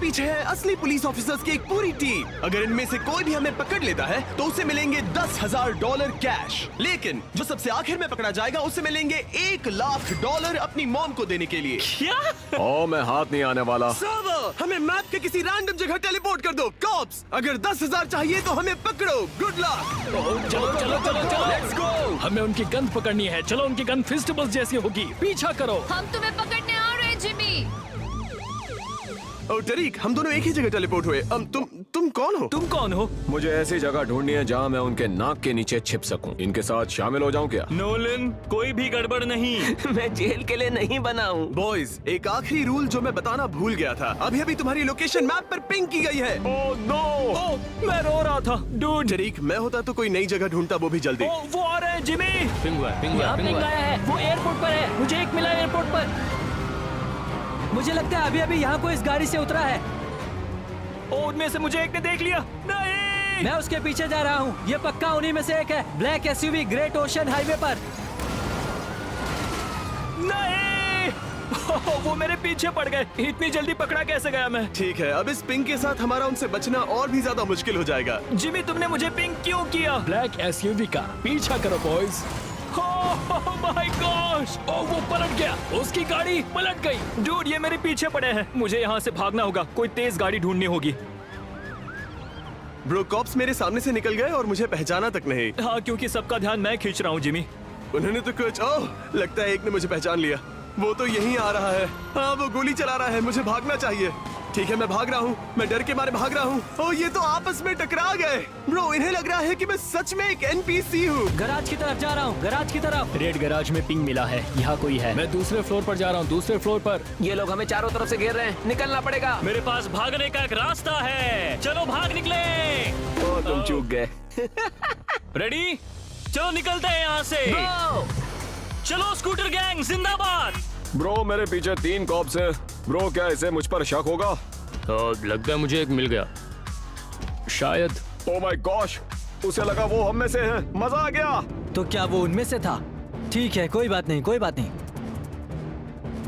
पीछे है असली पुलिस ऑफिसर्स की एक पूरी टीम। अगर इनमें से कोई भी हमें पकड़ लेता है तो उसे मिलेंगे $10,000 कैश, लेकिन जो सबसे आखिर में पकड़ा जाएगा उसे मिलेंगे $1,00,000 अपनी मॉम को देने के लिए। क्या? ओ, मैं हाथ नहीं आने वाला। सर्वर, हमें मैप के किसी रैंडम जगह टेलीपोर्ट कर दो। कॉप्स, अगर 10,000 चाहिए तो हमें पकड़ो। Good luck. चलो चलो चलो चलो, लेट्स गो। हमें उनकी गन पकड़नी है। चलो, उनकी गन फिस्टबल्स जैसी होगी। पीछा करो। हम तुम्हें पकड़ने आ रहे हैं जिमी। ओ टरीक, हम दोनों एक ही जगह टेलीपोर्ट हुए। तुम कौन हो? तुम कौन हो? मुझे ऐसी जगह ढूंढनी है जहाँ मैं उनके नाक के नीचे छिप सकूं। इनके साथ शामिल हो जाऊं क्या? नोलन, कोई भी गड़बड़ नहीं। मैं जेल के लिए नहीं बना हूँ। बॉयज, एक आखिरी रूल जो मैं बताना भूल गया था। अभी अभी तुम्हारी लोकेशन मैप पर पिंग की गई है। Oh no! ओह, मैं रो रहा था। डूड, टरीक, मैं होता तो कोई नई जगह ढूंढता, वो भी जल्दी। ओह, वो आ रहे हैं जिमी। यहाँ पिंग आया है। वो एयरपोर्ट पर है। मुझे एक मिला एयरपोर्ट पर। मुझे लगता है अभी अभी यहाँ कोई इस गाड़ी से उतरा है। ओह, उनमें से मुझे एक ने देख लिया। नहीं, मैं उसके पीछे जा रहा हूँ। ये पक्का उन्हीं में से एक है। Black SUV great ocean highway पर। नहीं। ओह, वो मेरे पीछे पड़ गए। इतनी जल्दी पकड़ा कैसे गया मैं? ठीक है, अब इस पिंग के साथ हमारा उनसे बचना और भी ज्यादा मुश्किल हो जाएगा। जिमी, तुमने मुझे पिंग क्यों किया? ब्लैक एसयूवी का पीछा करो boys. Oh my gosh! Oh, वो पलट गया। उसकी गाड़ी पलट गई। डूड, ये मेरे पीछे पड़े हैं। मुझे यहाँ से भागना होगा। कोई तेज गाड़ी ढूंढनी होगी। ब्रो, कॉप्स मेरे सामने से निकल गए और मुझे पहचाना तक नहीं। हाँ, क्योंकि सबका ध्यान मैं खींच रहा हूँ जिमी। उन्होंने तो कुछ, ओह, लगता है एक ने मुझे पहचान लिया। वो तो यहीं आ रहा है। हाँ, वो गोली चला रहा है। मुझे भागना चाहिए। ठीक है, मैं भाग रहा हूँ। मैं डर के मारे भाग रहा हूँ। ओह, ये तो आपस में टकरा गए। ब्रो, इन्हें लग रहा है कि मैं सच में एक NPC हूँ। गराज की तरफ जा रहा हूँ। गराज की तरफ। रेड गैराज में पिंग मिला है। यहाँ कोई है। मैं दूसरे फ्लोर पर जा रहा हूँ। दूसरे फ्लोर पर। ये लोग हमें चारों तरफ से घेर रहे हैं। निकलना पड़ेगा। मेरे पास भागने का एक रास्ता है। चलो भाग निकले। ओह, तुम चूक गए। रेडी? चलो निकलते हैं यहाँ से। चलो स्कूटर गैंग जिंदाबाद। ब्रो, मेरे पीछे 3 कॉप्स हैं। ब्रो, क्या इसे मुझ पर शक होगा? लगता है मुझे एक मिल गया। शायद। ओह माय गॉश! उसे लगा वो हम में से है। मजा आ गया। तो क्या वो उनमें से था? ठीक है, कोई बात नहीं, कोई बात नहीं।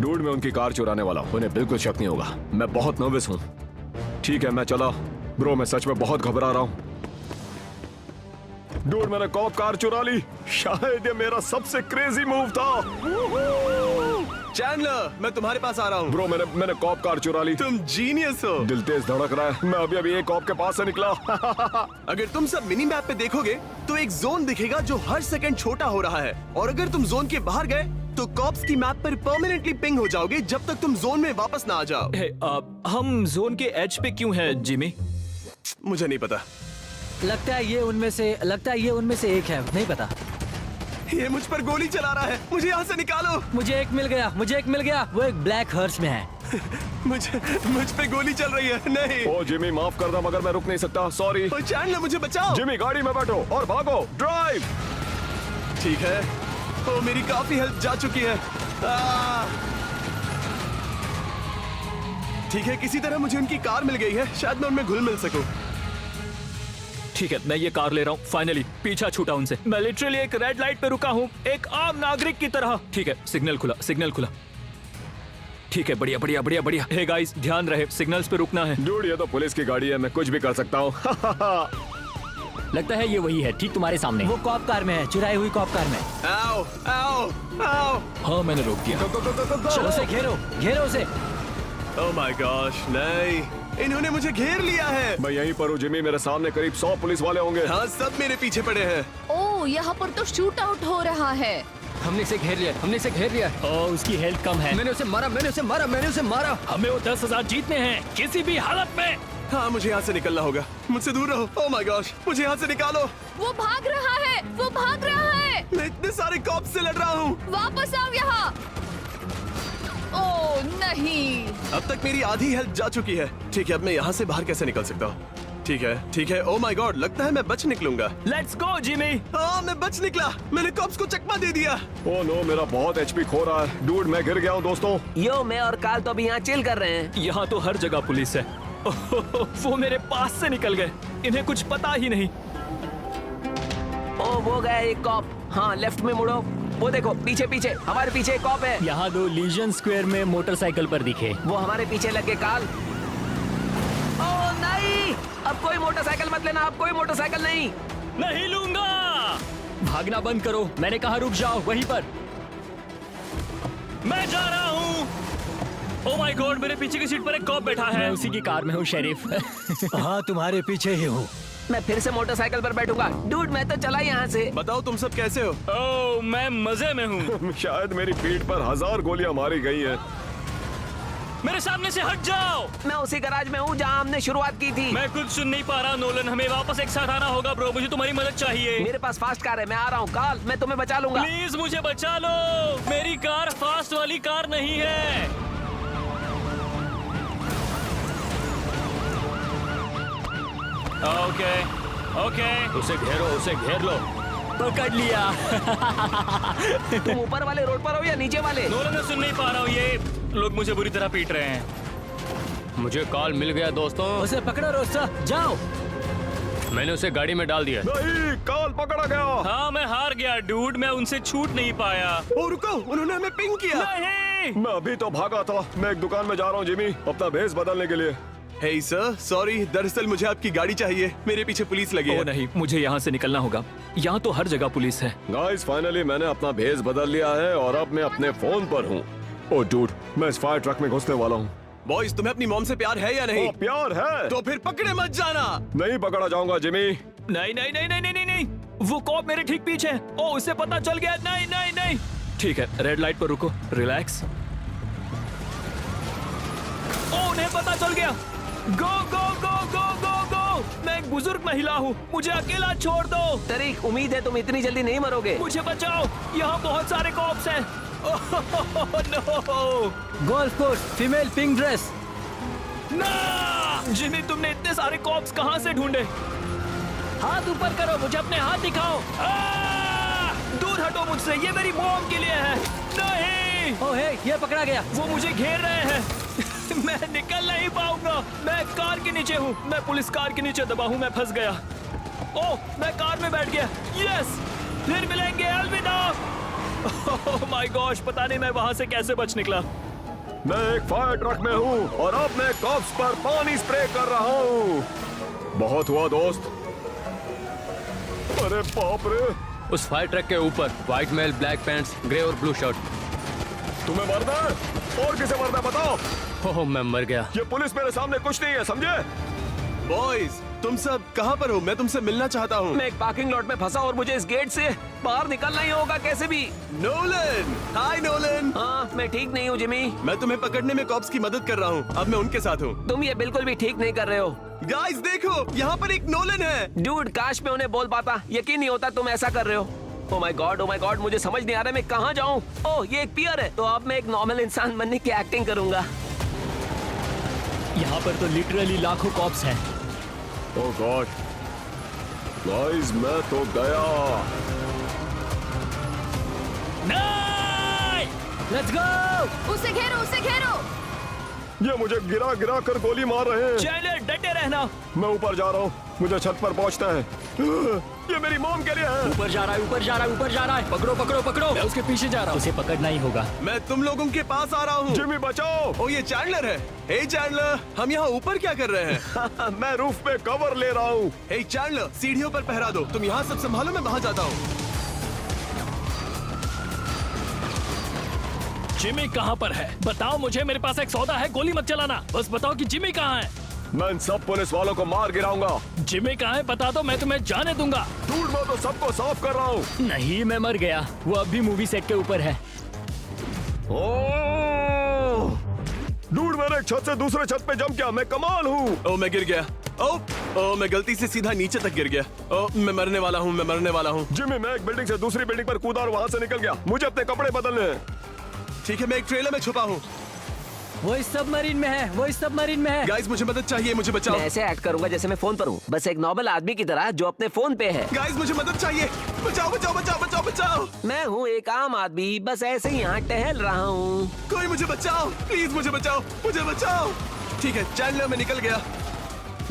डूड, मैं उनकी कार चुराने वाला हूँ। उन्हें बिल्कुल शक नहीं होगा। मैं बहुत नर्वस हूँ। ठीक है, मैं चला। ब्रो, मैं सच में बहुत घबरा रहा हूँ। डूड, मैंने कॉप कार चुरा ली। शायद ये मेरा सबसे क्रेजी मूव था। चैंडलर, मैं तुम्हारे पास आ रहा हूँ। ब्रो, मैंने कॉप कार चुरा ली। तुम जीनियस हो। दिल तेज धड़क रहा है। मैं अभी अभी एक कॉप के पास से निकला। अगर तुम सब मिनी मैप पे देखोगे तो एक जोन दिखेगा जो हर सेकंड छोटा हो रहा है, और अगर तुम जोन के बाहर गए तो कॉप्स की मैप पर परमानेंटली पिंग हो जाओगे जब तक तुम जोन में वापस ना आ जाओ। हम जोन के एज पे क्यों हैं जिमी? मुझे नहीं पता। लगता है ये उनमें से एक है। नहीं पता। ये मुझ पर गोली चला रहा है। मुझे यहाँ से निकालो। मुझे एक मिल गया। वो एक ब्लैक हर्स में है। मुझ पे गोली चल रही है। नहीं। ओ जिमी, माफ कर दो मगर मैं रुक नहीं सकता। सॉरी। ओ चैंडलर, मुझे बचाओ। जिमी, गाड़ी में बैठो और भागो। ड्राइव। ठीक है। ओ, मेरी काफी हेल्थ जा चुकी है। ठीक है, किसी तरह मुझे उनकी कार मिल गई है। शायद मैं उनमें घुल मिल सकूं। ठीक है, मैं ये कार ले रहा हूँ। फाइनली पीछा छूटा उनसे। मैं लिटरली एक रेड लाइट पे रुका हूँ, एक आम नागरिक की तरह। ठीक है, सिग्नल खुला। ठीक है, बढ़िया। हे गाइस, ध्यान रहे, सिग्नल्स पे रुकना है। डूड, ये तो पुलिस की गाड़ी है। मैं कुछ भी कर सकता हूँ। लगता है ये वही है, ठीक तुम्हारे सामने। वो कॉप कार में है, चुराई हुई कॉप कार में। आओ। हाँ, मैंने रोक दिया। चलो उसे घेरो उसे। ओह माय गॉश, नहीं, इन्होंने मुझे घेर लिया है। मैं यहीं पर हूँ जिमी। मेरे सामने करीब 100 पुलिस वाले होंगे। हाँ, सब मेरे पीछे पड़े हैं। ओह, यहाँ पर तो शूट आउट हो रहा है। हमने इसे घेर लिया। ओह, उसकी हेल्थ कम है। मैंने उसे मारा। हमें वो 10,000 जीतने हैं किसी भी हालत में। हाँ, मुझे यहाँ से निकलना होगा। मुझसे दूर रहो। ओह माय गॉश, मुझे यहाँ से निकालो। वो भाग रहा है। मैं इतने सारे कॉप से लड़ रहा हूँ। वापस आओ यहाँ। ओह नहीं। अब तक मेरी आधी हेल्थ जा चुकी है। ठीक है, अब मैं यहाँ से बाहर कैसे निकल सकता हूँ? ठीक है। ओह माय गॉड, लगता है मैं बच निकलूंगा। Let's go Jimmy. हाँ, मैं बच निकला। मैंने कॉप्स को चकमा दे दिया। ओह नो, मेरा बहुत HP खो रहा है। डूड, मैं गिर गया हूँ दोस्तों। यो, मैं और काल तो अभी यहाँ चिल कर रहे हैं। यहाँ तो हर जगह पुलिस है। वो मेरे पास से निकल गए। इन्हें कुछ पता ही नहीं। ओ, वो गया एक कॉप। हाँ, लेफ्ट में मुड़ो। वो देखो, पीछे हमारे पीछे एक कॉप है। यहाँ 2 लीजन स्क्वायर में मोटरसाइकिल पर दिखे। वो हमारे पीछे लग के काल। अब कोई मोटरसाइकिल मत लेना, अब कोई मोटरसाइकिल नहीं। नहीं लूंगा। भागना बंद करो, मैंने कहा रुक जाओ वहीं पर। मैं जा रहा हूँ। ओ माय गॉड, मेरे पीछे की सीट पर एक कॉप बैठा मैं है। उसी की कार में हूँ शेरिफ। हाँ तुम्हारे पीछे ही हूँ। मैं फिर से मोटरसाइकिल पर बैठूंगा। डूड मैं तो चला यहाँ से। बताओ तुम सब कैसे हो? ओह, मैं मजे में हूँ। शायद मेरी पीठ पर 1000 गोलियां मारी गई हैं। मेरे सामने से हट जाओ। मैं उसी गैराज में हूँ जहाँ हमने शुरुआत की थी। मैं कुछ सुन नहीं पा रहा नोलन, हमें वापस एक साथ आना होगा ब्रो, मुझे तुम्हारी मदद चाहिए। मेरे पास फास्ट कार है, मैं आ रहा हूँ। कार्ल मैं तुम्हें बचा लूंगा। प्लीज मुझे बचा लो, मेरी कार फास्ट वाली कार नहीं है। ओके ओके, उसे घेर लो। पकड़ लिया। तुम ऊपर वाले रोड पर हो या नीचे वाले? नोलन मैं सुन नहीं पा रहा हूँ, ये लोग मुझे बुरी तरह पीट रहे हैं। मुझे कॉल मिल गया दोस्तों, उसे पकड़ो रोस्टा, जाओ। मैंने उसे गाड़ी में डाल दिया। नहीं, कॉल पकड़ा गया। हाँ मैं हार गया डूड, मैं उनसे छूट नहीं पाया। ओ रुको, उन्होंने हमें पिंग किया। नहीं। मैं अभी तो भागा था। मैं एक दुकान में जा रहा हूँ जिमी, अपना भेस बदलने के लिए। हे सर, सॉरी, दरअसल मुझे आपकी गाड़ी चाहिए। मेरे पीछे पुलिस लगी ओ है। नहीं, मुझे यहाँ से निकलना होगा। यहाँ तो हर जगह पुलिस है। गाइस फाइनली मैंने अपना भेस बदल लिया है और अब मैं अपने फोन पर हूँ। ओ डूड, मैं इस फायर ट्रक में घुसने वाला हूँ। बॉयज, तुम्हें अपनी मॉम से प्यार है या नहीं? ओ प्यार है तो फिर पकड़े मत जाना। नहीं पकड़ा जाऊंगा जिमी। नहीं नहीं नहीं नहीं नहीं नहीं, वो कॉप मेरे ठीक पीछे है। ओ उसे पता चल गया। नहीं नहीं नहीं। ठीक है, रेड लाइट पर रुको, रिलैक्स। ओ उन्हें पता चल गया। गो गो गो गो गो गो। मैं एक बुजुर्ग महिला हूँ, मुझे अकेला छोड़ दो। तरीक, उम्मीद है तुम इतनी जल्दी नहीं मरोगे। मुझे बचाओ, यहाँ बहुत सारे कॉप्स हैं। Oh no. Golf course, female pink dress. ना जिमी, तुमने इतने सारे कॉप्स कहाँ से ढूंढे? हाथ ऊपर करो, मुझे अपने हाथ दिखाओ। दूर हटो मुझसे, ये मेरी मॉम के लिए है। नहीं। ओह हे, ये पकड़ा गया। वो मुझे घेर रहे हैं। मैं निकल नहीं पाऊंगा। मैं कार के नीचे हूँ, मैं पुलिस कार के नीचे दबा हूँ, मैं फंस गया। ओह, मैं कार में बैठ गया। यस, फिर मिलेंगे, अलविदा। ओह माय गॉश, पता नहीं मैं वहां से कैसे बच निकला। मैं एक फायर ट्रक में हूँ और अब मैं कॉप्स पर पानी स्प्रे कर रहा हूँ। बहुत हुआ दोस्त। अरे बाप रे, उस फायर ट्रक के ऊपर white male, black pants, grey और ब्लू शर्ट। तुम्हें मरना है? और किसे मरना है बताओ? ओह मैं मर गया। ये पुलिस मेरे सामने कुछ नहीं है, समझे? बॉयज, तुम सब कहाँ पर हो? मैं तुमसे मिलना चाहता हूँ। मैं एक पार्किंग लॉट में फंसा और मुझे इस गेट से बाहर निकलना ही होगा कैसे भी। नोलन, हाय नोलन। हाँ मैं ठीक नहीं हूँ जिमी। मैं तुम्हें पकड़ने में कॉप्स की मदद कर रहा हूँ। अब मैं उनके साथ हूँ। तुम ये बिल्कुल भी ठीक नहीं कर रहे हो। गाइस देखो, यहाँ पर एक नोलन है। डूड काश मैं उन्हें बोल पाता, यकीन नहीं होता तुम ऐसा कर रहे हो। ओ माय गॉड, मुझे समझ नहीं आ रहा मैं कहाँ जाऊँ। ओह ये एक पियर है, तो अब मैं एक नॉर्मल इंसान बनने की एक्टिंग करूंगा। यहाँ पर तो लिटरली लाखों कॉप्स हैं। ओह गॉड, गाइस मैं तो गया। नहीं! Let's go. उसे घेरो, उसे घेरो। ये मुझे गिरा गिरा कर गोली मार रहे हैं। चैनलर डटे रहना। मैं ऊपर जा रहा हूँ, मुझे छत पर पहुँचना है। ये मेरी मॉम के लिए है। ऊपर जा रहा है, ऊपर जा रहा है, ऊपर जा रहा है। पकड़ो पकड़ो पकड़ो। मैं उसके पीछे जा रहा हूँ, उसे पकड़ना ही होगा। मैं तुम लोगों के पास आ रहा हूँ। जिमी बचाओ। ओ ये चैंडलर है। हे चैंडलर, हम यहाँ ऊपर क्या कर रहे हैं? मैं रूफ पे कवर ले रहा हूँ। हे चैंडलर, सीढ़ियों पर पहरा दो। तुम यहाँ सब संभालो, मैं वहाँ जाता हूँ। जिमी कहाँ पर है? बताओ मुझे, मेरे पास एक सौदा है। गोली मत चलाना, बस बताओ कि जिमी कहाँ है। मैं इन सब पुलिस वालों को मार गिराऊंगा। जिमी कहाँ है बता दो, मैं तुम्हें जाने दूंगा। दूर मैं तो सबको साफ कर रहा हूँ। नहीं, मैं मर गया। वो अब भी मूवी सेट के ऊपर है। डूड मैंने एक छत से दूसरे छत पे जंप किया, मैं कमाल हूँ। ओ मैं गिर गया। ओ मैं गलती से सीधा नीचे तक गिर गया। ओ मैं मरने वाला हूँ, मैं मरने वाला हूँ। जिमी मैं एक बिल्डिंग से दूसरी बिल्डिंग पर कूदा और वहाँ से निकल गया। मुझे अपने कपड़े बदलने हैं। ठीक है, मैं एक ट्रेलर में छुपा हूँ। वो इस सबमरीन में है, वो इस सबमरीन में है। गाइस मुझे मदद चाहिए, मुझे बचाओ। मैं ऐसे एक्ट करूंगा जैसे मैं फोन पर हूँ, बस एक नॉर्मल आदमी की तरह जो अपने फोन पे है। गाइस मुझे मदद चाहिए, बचाओ बचाओ बचाओ बचाओ बचाओ। मैं हूँ एक आम आदमी, बस ऐसे ही यहाँ टहल रहा हूँ। कोई मुझे बचाओ, प्लीज मुझे बचाओ, मुझे बचाओ। ठीक है चैंडलर, मैं निकल गया।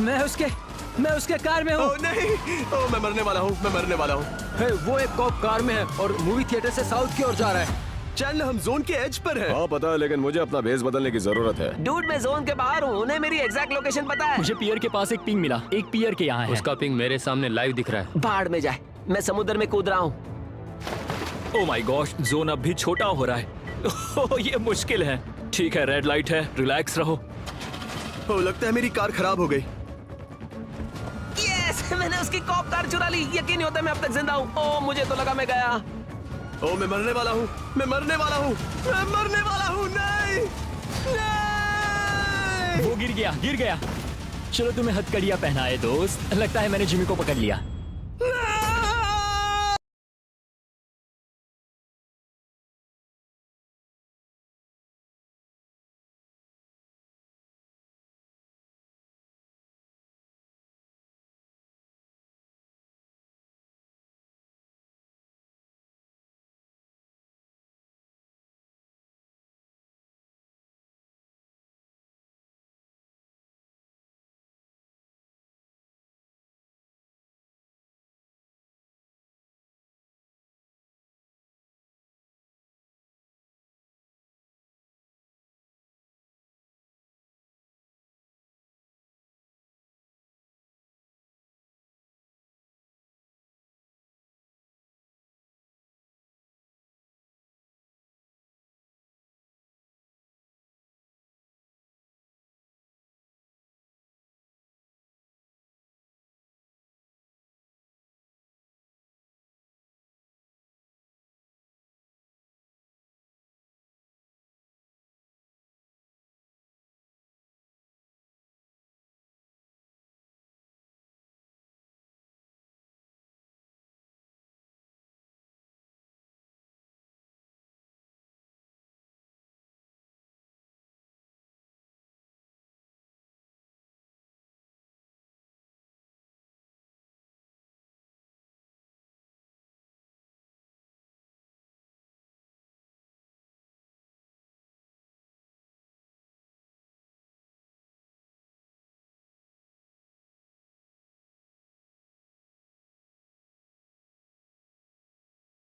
मैं उसके कार में हूँ। ओ नहीं, ओ मैं मरने वाला हूँ, मैं मरने वाला हूँ। वो एक कॉप कार में है और मूवी थिएटर से साउथ की ओर जा रहा है। चैंडलर हम जोन के एज पर हैं। हाँ पता है, लेकिन मुझे अपना बेस बदलने की जरूरत है। डूड मैं जोन के बाहर हूँ, उन्हें मेरी एग्जैक्ट लोकेशन पता है। मुझे पियर के पास एक पिंग मिला, एक पियर के यहाँ है। उसका पिंग मेरे सामने लाइव दिख रहा है। बाढ़ में जाए, मैं समुद्र में कूद रहा हूँ। ओ माय गॉश, जोन अब भी छोटा हो रहा है। ओह, ये मुश्किल है। ठीक है, रेड लाइट है, रिलैक्स रहो। ओ लगता है मेरी कार खराब हो गई। यस, मैंने उसकी कॉप कार चुरा ली। यकीन नहीं होता मैं अब तक जिंदा हूँ। ओ मुझे तो लगा मैं गया। ओ मैं मरने वाला हूँ, मैं मरने वाला हूँ, मैं मरने वाला हूँ। नहीं नहीं। वो गिर गया। चलो तुम्हें हथकड़ियाँ पहनाए दोस्त। लगता है मैंने जिमी को पकड़ लिया।